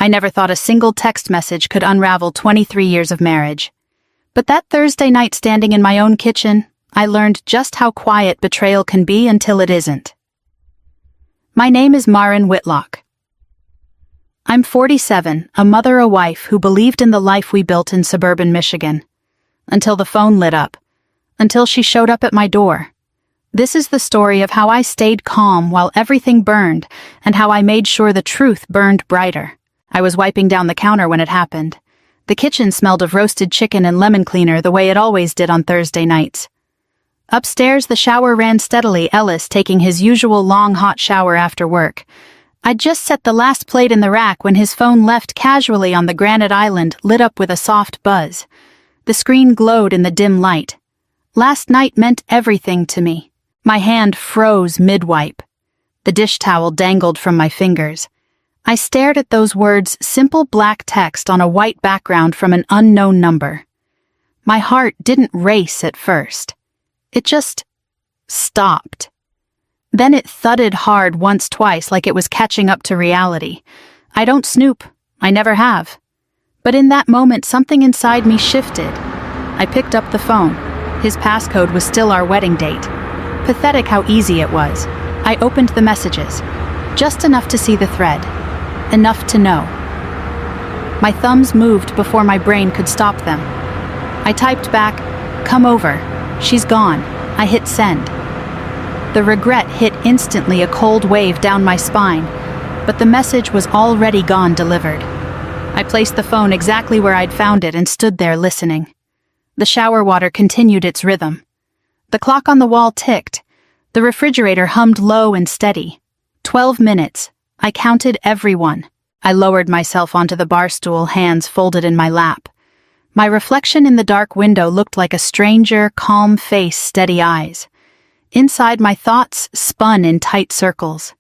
I never thought a single text message could unravel 23 years of marriage. But that Thursday night standing in my own kitchen, I learned just how quiet betrayal can be until it isn't. My name is Maren Whitlock. I'm 47, a mother, a wife who believed in the life we built in suburban Michigan. Until the phone lit up. Until she showed up at my door. This is the story of how I stayed calm while everything burned, and how I made sure the truth burned brighter. I was wiping down the counter when it happened. The kitchen smelled of roasted chicken and lemon cleaner the way it always did on Thursday nights. Upstairs, the shower ran steadily, Ellis taking his usual long hot shower after work. I'd just set the last plate in the rack when his phone left casually on the granite island, lit up with a soft buzz. The screen glowed in the dim light. Last night meant everything to me. My hand froze mid-wipe. The dish towel dangled from my fingers. I stared at those words, simple black text on a white background from an unknown number. My heart didn't race at first. It just stopped. Then it thudded hard twice like it was catching up to reality. I don't snoop. I never have. But in that moment, something inside me shifted. I picked up the phone. His passcode was still our wedding date. Pathetic how easy it was. I opened the messages. Just enough to see the thread. Enough to know. My thumbs moved before my brain could stop them. I typed back, "Come over. She's gone." I hit send. The regret hit instantly, a cold wave down my spine, but the message was already gone delivered. I placed the phone exactly where I'd found it and stood there listening. The shower water continued its rhythm. The clock on the wall ticked. The refrigerator hummed low and steady. 12 minutes. I counted everyone. I lowered myself onto the bar stool, hands folded in my lap. My reflection in the dark window looked like a stranger, calm face, steady eyes. Inside, my thoughts spun in tight circles.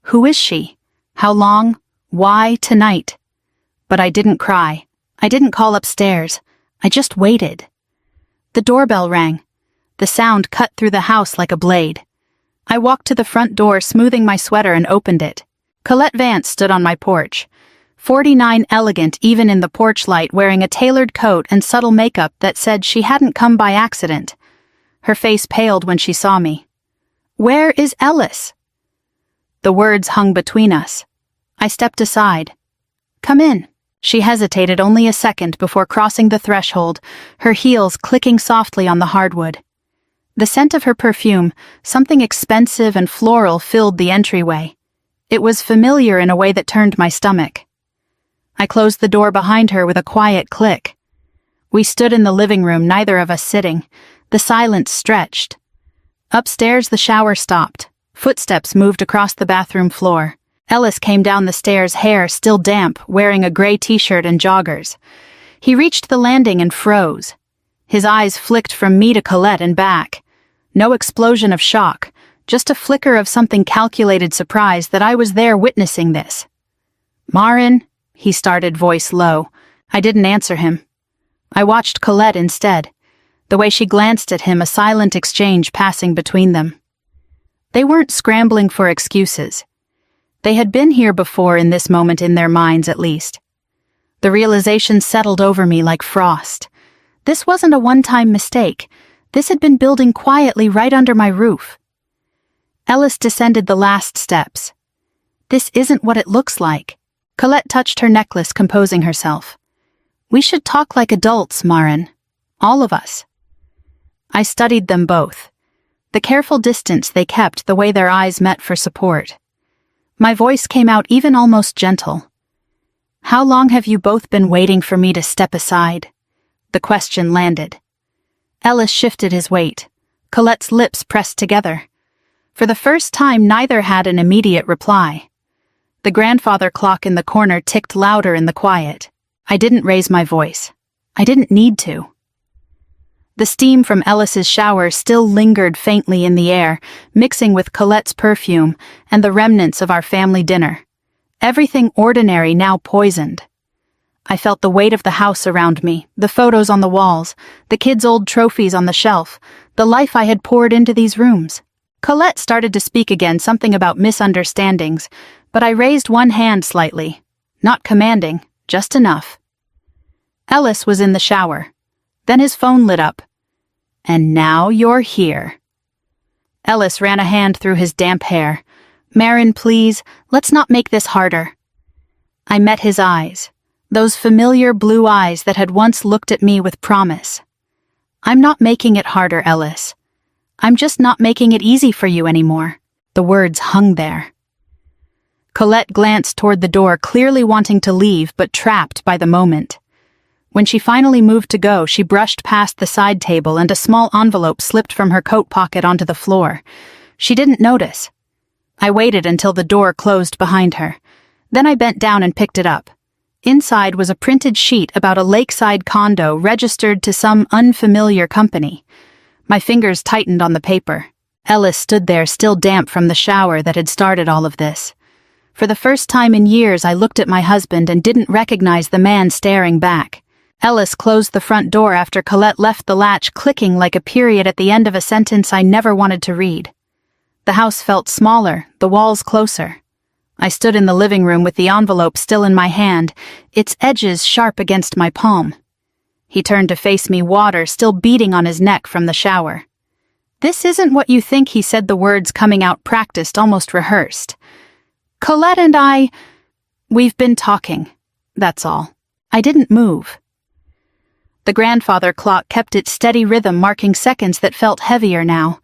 Who is she? How long? Why tonight? But I didn't cry. I didn't call upstairs. I just waited. The doorbell rang. The sound cut through the house like a blade. I walked to the front door, smoothing my sweater, and opened it. Colette Vance stood on my porch. 49, elegant even in the porch light, wearing a tailored coat and subtle makeup that said she hadn't come by accident. Her face paled when she saw me. "Where is Ellis?" The words hung between us. I stepped aside. "Come in." She hesitated only a second before crossing the threshold, her heels clicking softly on the hardwood. The scent of her perfume, something expensive and floral, filled the entryway. It was familiar in a way that turned my stomach. I closed the door behind her with a quiet click. We stood in the living room, neither of us sitting. The silence stretched. Upstairs, the shower stopped. Footsteps moved across the bathroom floor. Ellis came down the stairs, hair still damp, wearing a gray t-shirt and joggers. He reached the landing and froze. His eyes flicked from me to Colette and back. No explosion of shock, just a flicker of something calculated surprise that I was there witnessing this. "Maren," he started, voice low. I didn't answer him. I watched Colette instead. The way she glanced at him, a silent exchange passing between them. They weren't scrambling for excuses. They had been here before, in this moment in their minds at least. The realization settled over me like frost. This wasn't a one-time mistake. This had been building quietly right under my roof. Ellis descended the last steps. "This isn't what it looks like." Colette touched her necklace, composing herself. "We should talk like adults, Maren. All of us." I studied them both. The careful distance they kept, the way their eyes met for support. My voice came out even almost gentle. "How long have you both been waiting for me to step aside?" The question landed. Ellis shifted his weight. Colette's lips pressed together. For the first time, neither had an immediate reply. The grandfather clock in the corner ticked louder in the quiet. I didn't raise my voice. I didn't need to. The steam from Ellis's shower still lingered faintly in the air, mixing with Colette's perfume and the remnants of our family dinner. Everything ordinary now poisoned. I felt the weight of the house around me, the photos on the walls, the kids' old trophies on the shelf, the life I had poured into these rooms. Colette started to speak again, something about misunderstandings, but I raised one hand slightly. Not commanding, just enough. Ellis was in the shower. Then his phone lit up. "And now you're here." Ellis ran a hand through his damp hair. "Marin, please, let's not make this harder." I met his eyes, those familiar blue eyes that had once looked at me with promise. "I'm not making it harder, Ellis. I'm just not making it easy for you anymore." The words hung there. Colette glanced toward the door, clearly wanting to leave but trapped by the moment. When she finally moved to go, she brushed past the side table and a small envelope slipped from her coat pocket onto the floor. She didn't notice. I waited until the door closed behind her. Then I bent down and picked it up. Inside was a printed sheet about a lakeside condo registered to some unfamiliar company. My fingers tightened on the paper. Ellis stood there, still damp from the shower that had started all of this. For the first time in years, I looked at my husband and didn't recognize the man staring back. Ellis closed the front door after Colette left the latch clicking like a period at the end of a sentence I never wanted to read. The house felt smaller, the walls closer. I stood in the living room with the envelope still in my hand, its edges sharp against my palm. He turned to face me, water still beating on his neck from the shower. "This isn't what you think," he said, the words coming out practiced, almost rehearsed. "Colette and we've been talking, that's all." I didn't move. The grandfather clock kept its steady rhythm, marking seconds that felt heavier now.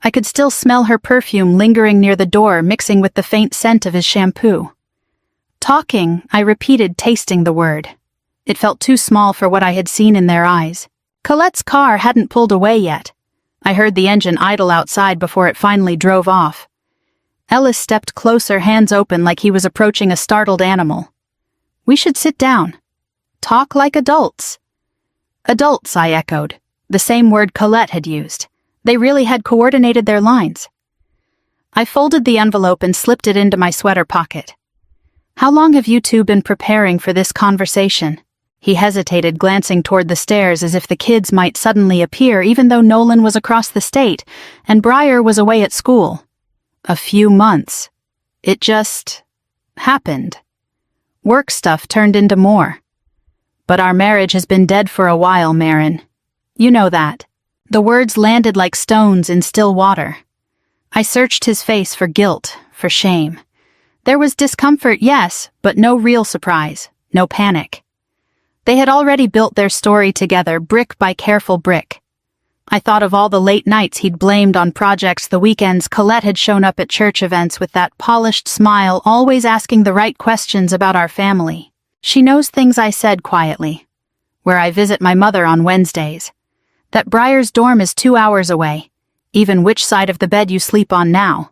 I could still smell her perfume lingering near the door, mixing with the faint scent of his shampoo. "Talking," I repeated, tasting the word. It felt too small for what I had seen in their eyes. Colette's car hadn't pulled away yet. I heard the engine idle outside before it finally drove off. Ellis stepped closer, hands open like he was approaching a startled animal. "We should sit down. Talk like adults." "Adults," I echoed, the same word Colette had used. They really had coordinated their lines. I folded the envelope and slipped it into my sweater pocket. "How long have you two been preparing for this conversation?" He hesitated, glancing toward the stairs as if the kids might suddenly appear, even though Nolan was across the state and Briar was away at school. "A few months. It just happened. Work stuff turned into more. But our marriage has been dead for a while, Marin. You know that." The words landed like stones in still water. I searched his face for guilt, for shame. There was discomfort, yes, but no real surprise, no panic. They had already built their story together, brick by careful brick. I thought of all the late nights he'd blamed on projects, the weekends Colette had shown up at church events with that polished smile, always asking the right questions about our family. She knows things I said quietly. Where I visit my mother on Wednesdays. That Briar's dorm is 2 hours away, even which side of the bed you sleep on now.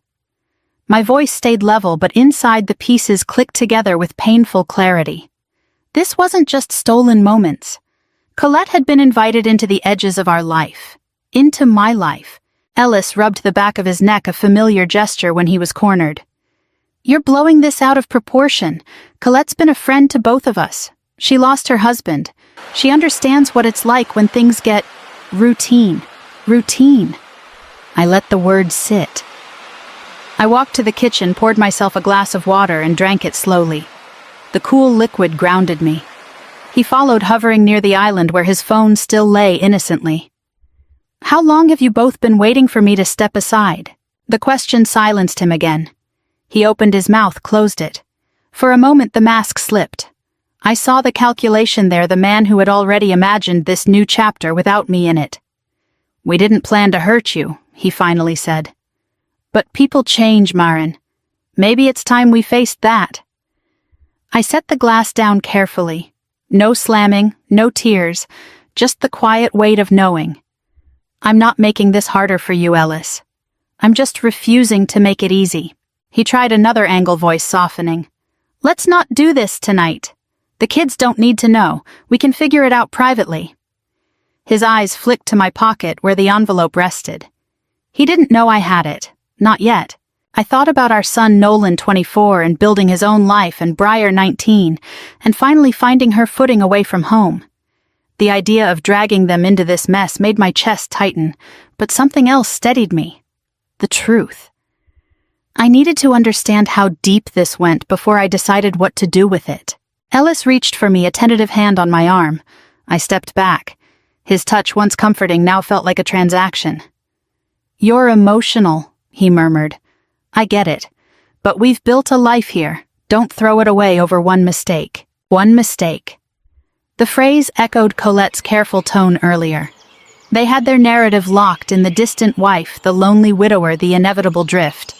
My voice stayed level, but inside the pieces clicked together with painful clarity. This wasn't just stolen moments. Colette had been invited into the edges of our life. Into my life. Ellis rubbed the back of his neck, a familiar gesture when he was cornered. "You're blowing this out of proportion. Colette's been a friend to both of us. She lost her husband. She understands what it's like when things get routine. Routine." I let the word sit. I walked to the kitchen, poured myself a glass of water, and drank it slowly. The cool liquid grounded me. He followed, hovering near the island where his phone still lay innocently. "How long have you both been waiting for me to step aside?" The question silenced him again. He opened his mouth, closed it. For a moment the mask slipped. I saw the calculation there, the man who had already imagined this new chapter without me in it. "We didn't plan to hurt you," he finally said. "But people change, Marin. Maybe it's time we faced that." I set the glass down carefully. No slamming, no tears, just the quiet weight of knowing. "I'm not making this harder for you, Ellis. I'm just refusing to make it easy." He tried another angle, voice softening. "Let's not do this tonight. The kids don't need to know. We can figure it out privately." His eyes flicked to my pocket where the envelope rested. He didn't know I had it. Not yet. I thought about our son Nolan, 24, and building his own life, and Briar, 19, and finally finding her footing away from home. The idea of dragging them into this mess made my chest tighten, but something else steadied me. The truth. I needed to understand how deep this went before I decided what to do with it. Ellis reached for me, a tentative hand on my arm. I stepped back. His touch, once comforting, now felt like a transaction. "You're emotional," he murmured. "I get it. But we've built a life here. Don't throw it away over one mistake." One mistake. The phrase echoed Colette's careful tone earlier. They had their narrative locked in the distant wife, the lonely widower, the inevitable drift.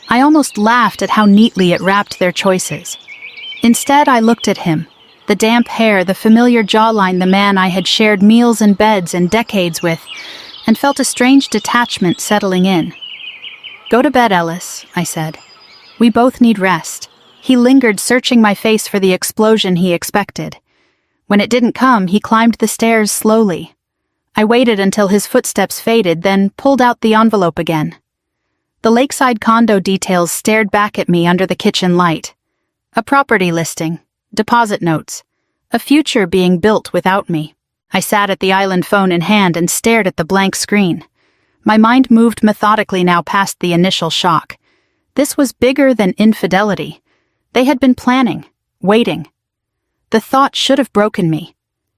I almost laughed at how neatly it wrapped their choices. Instead, I looked at him. The damp hair, the familiar jawline, the man I had shared meals and beds and decades with, and felt a strange detachment settling in. "Go to bed, Ellis," I said. "We both need rest." He lingered, searching my face for the explosion he expected. When it didn't come, he climbed the stairs slowly. I waited until his footsteps faded, then pulled out the envelope again. The lakeside condo details stared back at me under the kitchen light. A property listing, deposit notes, a future being built without me. I sat at the island phone in hand and stared at the blank screen. My mind moved methodically now past the initial shock. This was bigger than infidelity. They had been planning, waiting. The thought should have broken me.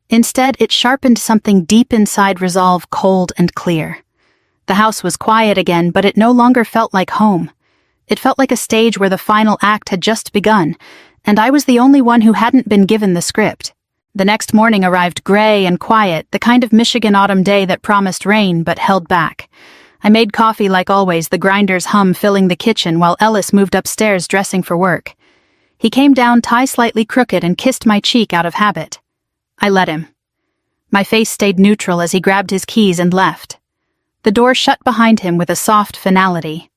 Instead, it sharpened something deep inside resolve, cold and clear. The house was quiet again, but it no longer felt like home. It felt like a stage where the final act had just begun, and I was the only one who hadn't been given the script. The next morning arrived gray and quiet, the kind of Michigan autumn day that promised rain but held back. I made coffee like always, the grinder's hum filling the kitchen while Ellis moved upstairs dressing for work. He came down, tie slightly crooked, and kissed my cheek out of habit. I let him. My face stayed neutral as he grabbed his keys and left. The door shut behind him with a soft finality.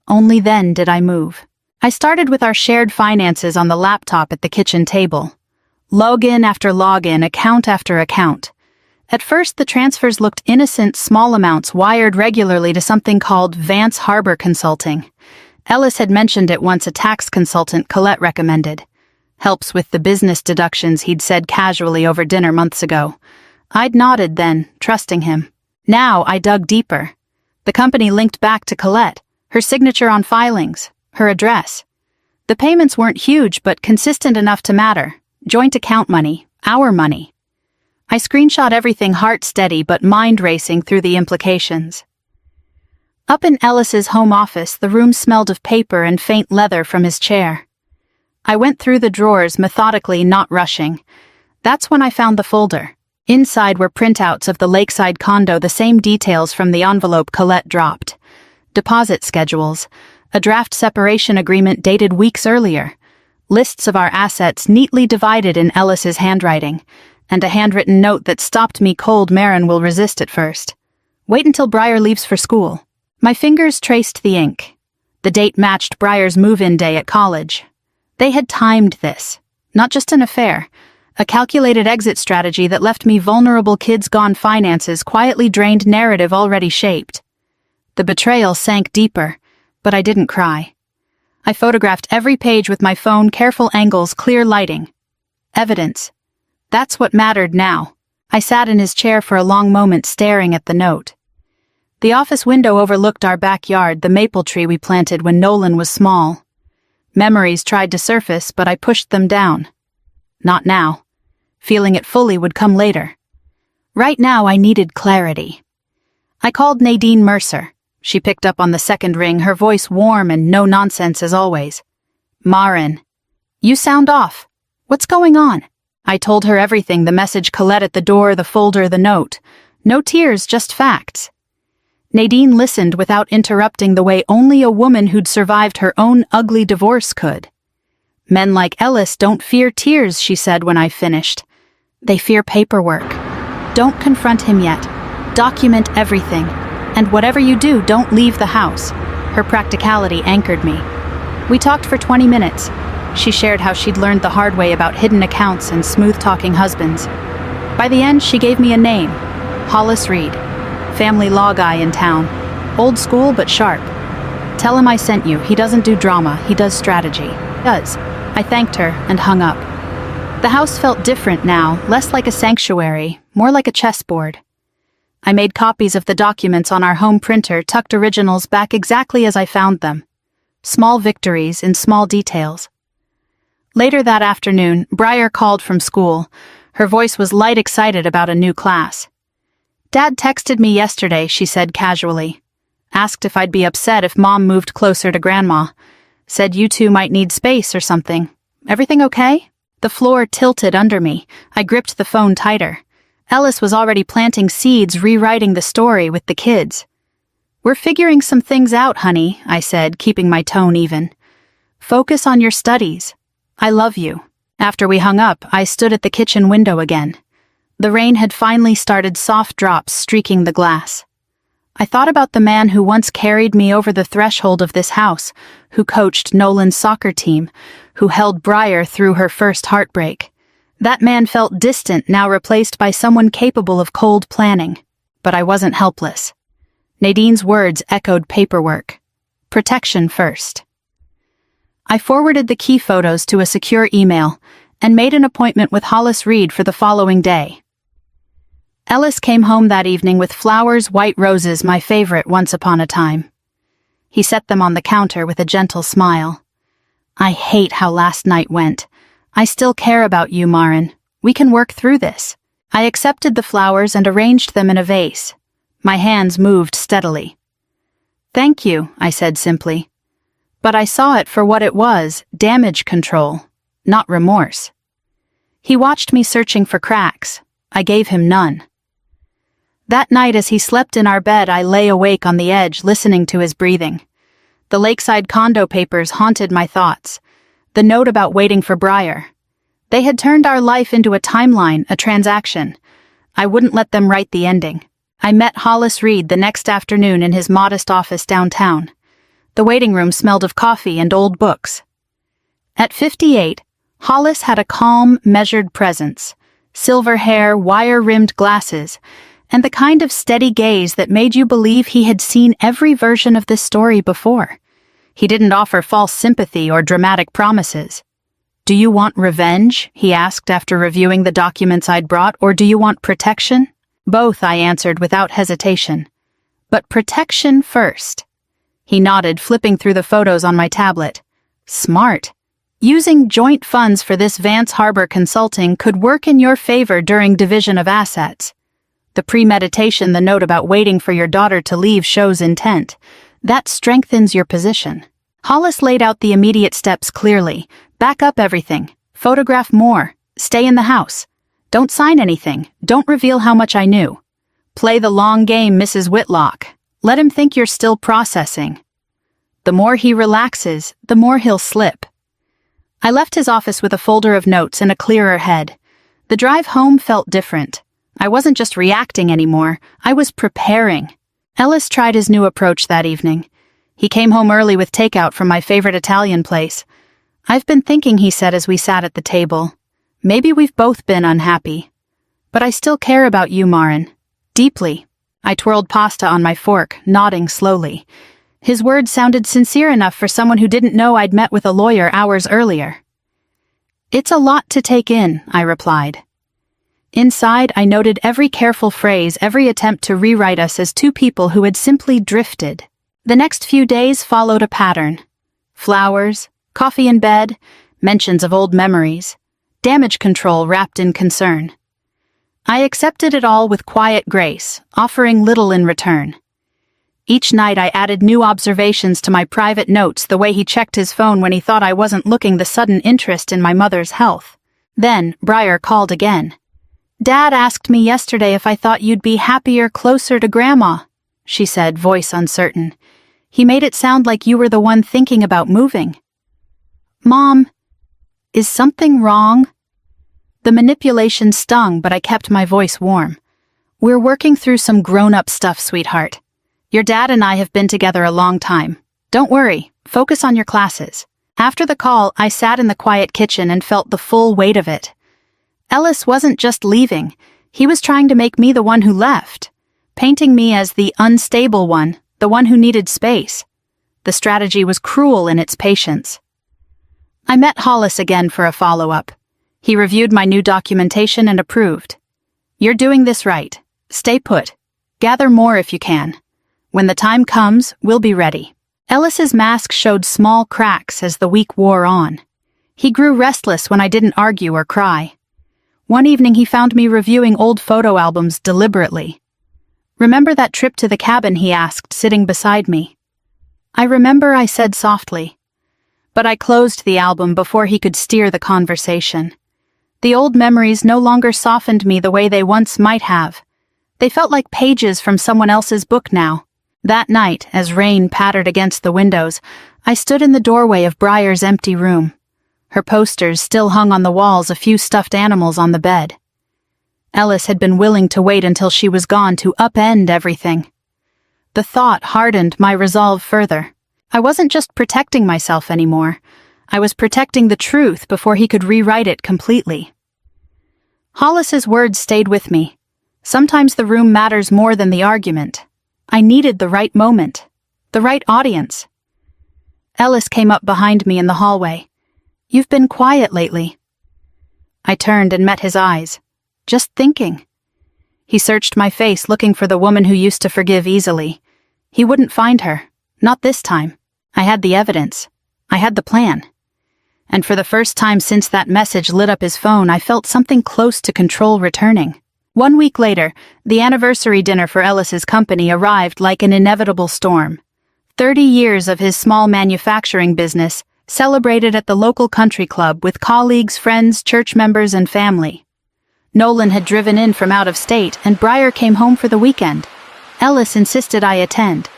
Only then did I move. I started with our shared finances on the laptop at the kitchen table. Login after login, account after account. At first, the transfers looked innocent, small amounts wired regularly to something called Vance Harbor Consulting. Ellis had mentioned it once, a tax consultant Colette recommended. Helps with the business deductions, he'd said casually over dinner months ago. I'd nodded then, trusting him. Now I dug deeper. The company linked back to Colette, her signature on filings, her address. The payments weren't huge, but consistent enough to matter. Joint account money, our money. I screenshot everything, heart steady but mind racing through the implications. Up in Ellis's home office, the room smelled of paper and faint leather from his chair. I went through the drawers methodically, not rushing. That's when I found the folder. Inside were printouts of the lakeside condo, the same details from the envelope Colette dropped. Deposit schedules, a draft separation agreement dated weeks earlier, lists of our assets neatly divided in Ellis's handwriting, and a handwritten note that stopped me cold. Marin will resist at first. Wait until Briar leaves for school. My fingers traced the ink. The date matched Briar's move-in day at college. They had timed this, not just an affair, a calculated exit strategy that left me vulnerable, kids gone, finances quietly drained, narrative already shaped. The betrayal sank deeper, but I didn't cry. I photographed every page with my phone, careful angles, clear lighting. Evidence. That's what mattered now. I sat in his chair for a long moment, staring at the note. The office window overlooked our backyard, the maple tree we planted when Nolan was small. Memories tried to surface, but I pushed them down. Not now. Feeling it fully would come later. Right now I needed clarity. I called Nadine Mercer. She picked up on the second ring, her voice warm and no nonsense as always. "Marin, you sound off. What's going on?" I told her everything, the message Colette at the door, the folder, the note. No tears, just facts. Nadine listened without interrupting, the way only a woman who'd survived her own ugly divorce could. "Men like Ellis don't fear tears," she said when I finished. "They fear paperwork. Don't confront him yet. Document everything. And whatever you do, don't leave the house." Her practicality anchored me. We talked for 20 minutes. She shared how she'd learned the hard way about hidden accounts and smooth-talking husbands. By the end, she gave me a name. Hollis Reed. Family law guy in town. Old school but sharp. "Tell him I sent you. He doesn't do drama, he does strategy." Does. I thanked her and hung up. The house felt different now, less like a sanctuary, more like a chessboard. I made copies of the documents on our home printer, tucked originals back exactly as I found them. Small victories in small details. Later that afternoon, Briar called from school. Her voice was light excited about a new class. "Dad texted me yesterday," she said casually. "Asked if I'd be upset if Mom moved closer to Grandma. Said you two might need space or something. Everything okay?" The floor tilted under me. I gripped the phone tighter. Ellis was already planting seeds, rewriting the story with the kids. "We're figuring some things out, honey," I said, keeping my tone even. "Focus on your studies. I love you." After we hung up, I stood at the kitchen window again. The rain had finally started soft drops streaking the glass. I thought about the man who once carried me over the threshold of this house, who coached Nolan's soccer team, who held Briar through her first heartbreak. That man felt distant, now replaced by someone capable of cold planning. But I wasn't helpless. Nadine's words echoed paperwork. Protection first. I forwarded the key photos to a secure email and made an appointment with Hollis Reed for the following day. Ellis came home that evening with flowers, white roses, my favorite once upon a time. He set them on the counter with a gentle smile. "I hate how last night went. I still care about you, Maren. We can work through this." I accepted the flowers and arranged them in a vase. My hands moved steadily. "Thank you," I said simply. But I saw it for what it was, damage control, not remorse. He watched me searching for cracks. I gave him none. That night as he slept in our bed, I lay awake on the edge, listening to his breathing. The lakeside condo papers haunted my thoughts. The note about waiting for Briar. They had turned our life into a timeline, a transaction. I wouldn't let them write the ending. I met Hollis Reed the next afternoon in his modest office downtown. The waiting room smelled of coffee and old books. At 58, Hollis had a calm, measured presence, silver hair, wire-rimmed glasses, and the kind of steady gaze that made you believe he had seen every version of this story before. He didn't offer false sympathy or dramatic promises. "Do you want revenge?" he asked after reviewing the documents I'd brought, "or do you want protection?" "Both," I answered without hesitation. "But protection first." He nodded, flipping through the photos on my tablet. "Smart. Using joint funds for this Vance Harbor consulting could work in your favor during division of assets. The premeditation, the note about waiting for your daughter to leave shows intent. That strengthens your position." Hollis laid out the immediate steps clearly. "Back up everything. Photograph more. Stay in the house. Don't sign anything. Don't reveal how much I knew. Play the long game, Mrs. Whitlock. Let him think you're still processing. The more he relaxes, the more he'll slip." I left his office with a folder of notes and a clearer head. The drive home felt different. I wasn't just reacting anymore, I was preparing. Ellis tried his new approach that evening. He came home early with takeout from my favorite Italian place. "I've been thinking," he said as we sat at the table. "Maybe we've both been unhappy. But I still care about you, Maren. Deeply." I twirled pasta on my fork, nodding slowly. His words sounded sincere enough for someone who didn't know I'd met with a lawyer hours earlier. "It's a lot to take in," I replied. Inside, I noted every careful phrase, every attempt to rewrite us as two people who had simply drifted. The next few days followed a pattern. Flowers, coffee in bed, mentions of old memories, damage control wrapped in concern. I accepted it all with quiet grace, offering little in return. Each night I added new observations to my private notes, the way he checked his phone when he thought I wasn't looking, the sudden interest in my mother's health. Then, Briar called again. "Dad asked me yesterday if I thought you'd be happier closer to Grandma," she said, voice uncertain. "He made it sound like you were the one thinking about moving." "Mom, is something wrong?" The manipulation stung, but I kept my voice warm. "We're working through some grown-up stuff, sweetheart. Your dad and I have been together a long time. Don't worry, focus on your classes." After the call, I sat in the quiet kitchen and felt the full weight of it. Ellis wasn't just leaving, he was trying to make me the one who left, painting me as the unstable one, the one who needed space. The strategy was cruel in its patience. I met Hollis again for a follow-up. He reviewed my new documentation and approved. "You're doing this right. Stay put. Gather more if you can. When the time comes, we'll be ready." Ellis's mask showed small cracks as the week wore on. He grew restless when I didn't argue or cry. One evening he found me reviewing old photo albums deliberately. "Remember that trip to the cabin?" he asked, sitting beside me. "I remember," I said softly. But I closed the album before he could steer the conversation. The old memories no longer softened me the way they once might have. They felt like pages from someone else's book now. That night, as rain pattered against the windows, I stood in the doorway of Briar's empty room. Her posters still hung on the walls, a few stuffed animals on the bed. Ellis had been willing to wait until she was gone to upend everything. The thought hardened my resolve further. I wasn't just protecting myself anymore. I was protecting the truth before he could rewrite it completely. Hollis's words stayed with me. Sometimes the room matters more than the argument. I needed the right moment, the right audience. Ellis came up behind me in the hallway. "You've been quiet lately." I turned and met his eyes. "Just thinking." He searched my face, looking for the woman who used to forgive easily. He wouldn't find her. Not this time. I had the evidence. I had the plan. And for the first time since that message lit up his phone, I felt something close to control returning. 1 week later, the anniversary dinner for Ellis's company arrived like an inevitable storm. 30 years of his small manufacturing business, celebrated at the local country club with colleagues, friends, church members, and family. Nolan had driven in from out of state, and Briar came home for the weekend. Ellis insisted I attend.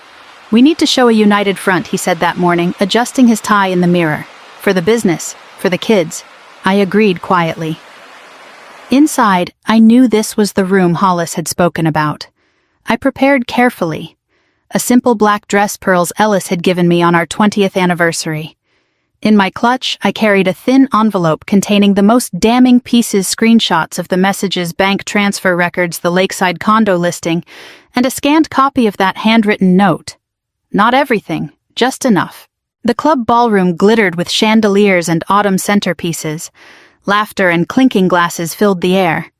"We need to show a united front," he said that morning, adjusting his tie in the mirror. "For the business, for the kids." I agreed quietly. Inside, I knew this was the room Hollis had spoken about. I prepared carefully. A simple black dress pearls Ellis had given me on our 20th anniversary. In my clutch, I carried a thin envelope containing the most damning pieces, screenshots of the messages, bank transfer records, the lakeside condo listing, and a scanned copy of that handwritten note. Not everything, just enough. The club ballroom glittered with chandeliers and autumn centerpieces. Laughter and clinking glasses filled the air.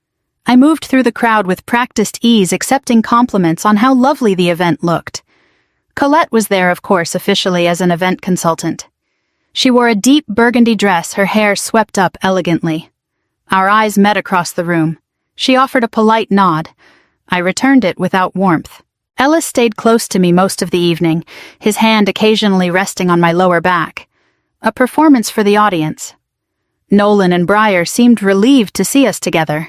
I moved through the crowd with practiced ease, accepting compliments on how lovely the event looked. Colette was there, of course, officially as an event consultant. She wore a deep burgundy dress, her hair swept up elegantly. Our eyes met across the room. She offered a polite nod. I returned it without warmth. Ellis stayed close to me most of the evening, his hand occasionally resting on my lower back. A performance for the audience. Nolan and Briar seemed relieved to see us together.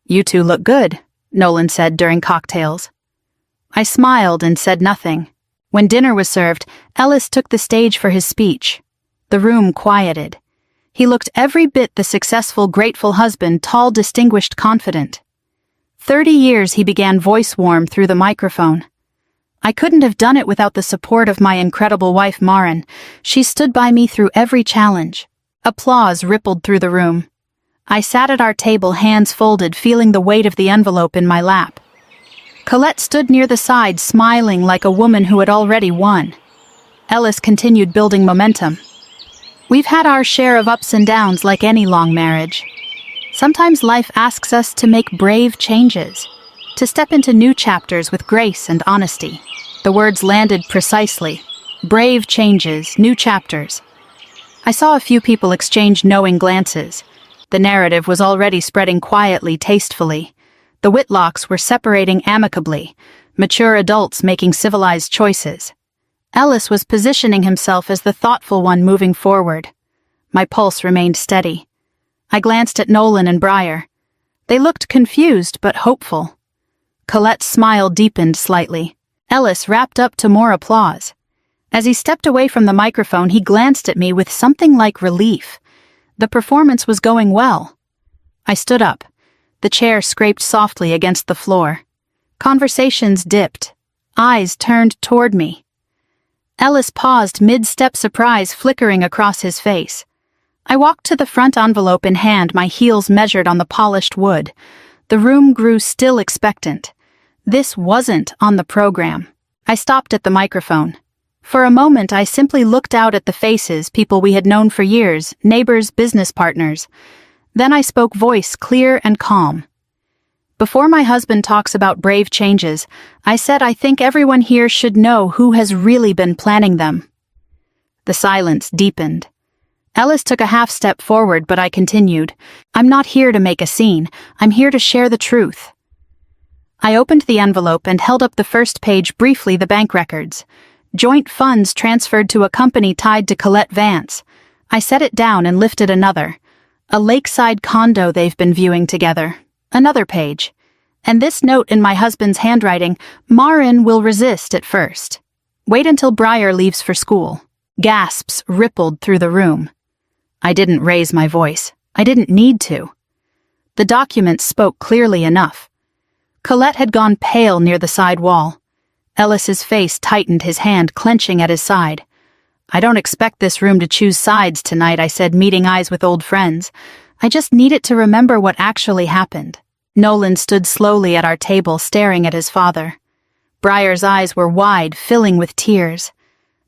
"You two look good," Nolan said during cocktails. I smiled and said nothing. When dinner was served, Ellis took the stage for his speech. The room quieted. He looked every bit the successful, grateful husband, tall, distinguished, confident. 30 years, he began, voice warm through the microphone. I couldn't have done it without the support of my incredible wife, Maren. She stood by me through every challenge. Applause rippled through the room. I sat at our table, hands folded, feeling the weight of the envelope in my lap. Colette stood near the side, smiling like a woman who had already won. Ellis continued building momentum. "We've had our share of ups and downs like any long marriage. Sometimes life asks us to make brave changes, to step into new chapters with grace and honesty." The words landed precisely. Brave changes, new chapters. I saw a few people exchange knowing glances. The narrative was already spreading quietly, tastefully. The Whitlocks were separating amicably, mature adults making civilized choices. Ellis was positioning himself as the thoughtful one moving forward. My pulse remained steady. I glanced at Nolan and Briar. They looked confused but hopeful. Colette's smile deepened slightly. Ellis wrapped up to more applause. As he stepped away from the microphone, he glanced at me with something like relief. The performance was going well. I stood up. The chair scraped softly against the floor. Conversations dipped. Eyes turned toward me. Ellis paused, mid-step, surprise flickering across his face. I walked to the front, envelope in hand, my heels measured on the polished wood. The room grew still, expectant. This wasn't on the program. I stopped at the microphone. For a moment, I simply looked out at the faces, people we had known for years, neighbors, business partners. Then I spoke, voice clear and calm. "Before my husband talks about brave changes, I said I think everyone here should know who has really been planning them." The silence deepened. Ellis took a half step forward, but I continued. I'm not here to make a scene. I'm here to share the truth. I opened the envelope and held up the first page, briefly the bank records. Joint funds transferred to a company tied to Colette Vance. I set it down and lifted another. A lakeside condo they've been viewing together. Another page. And this note in my husband's handwriting, Marin will resist at first. Wait until Briar leaves for school. Gasps rippled through the room. I didn't raise my voice. I didn't need to. The document spoke clearly enough. Colette had gone pale near the side wall. Ellis's face tightened, his hand clenching at his side. I don't expect this room to choose sides tonight, I said, meeting eyes with old friends. I just need it to remember what actually happened. Nolan stood slowly at our table, staring at his father. Briar's eyes were wide, filling with tears.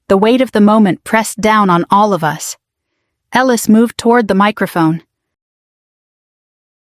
The weight of the moment pressed down on all of us. Ellis moved toward the microphone.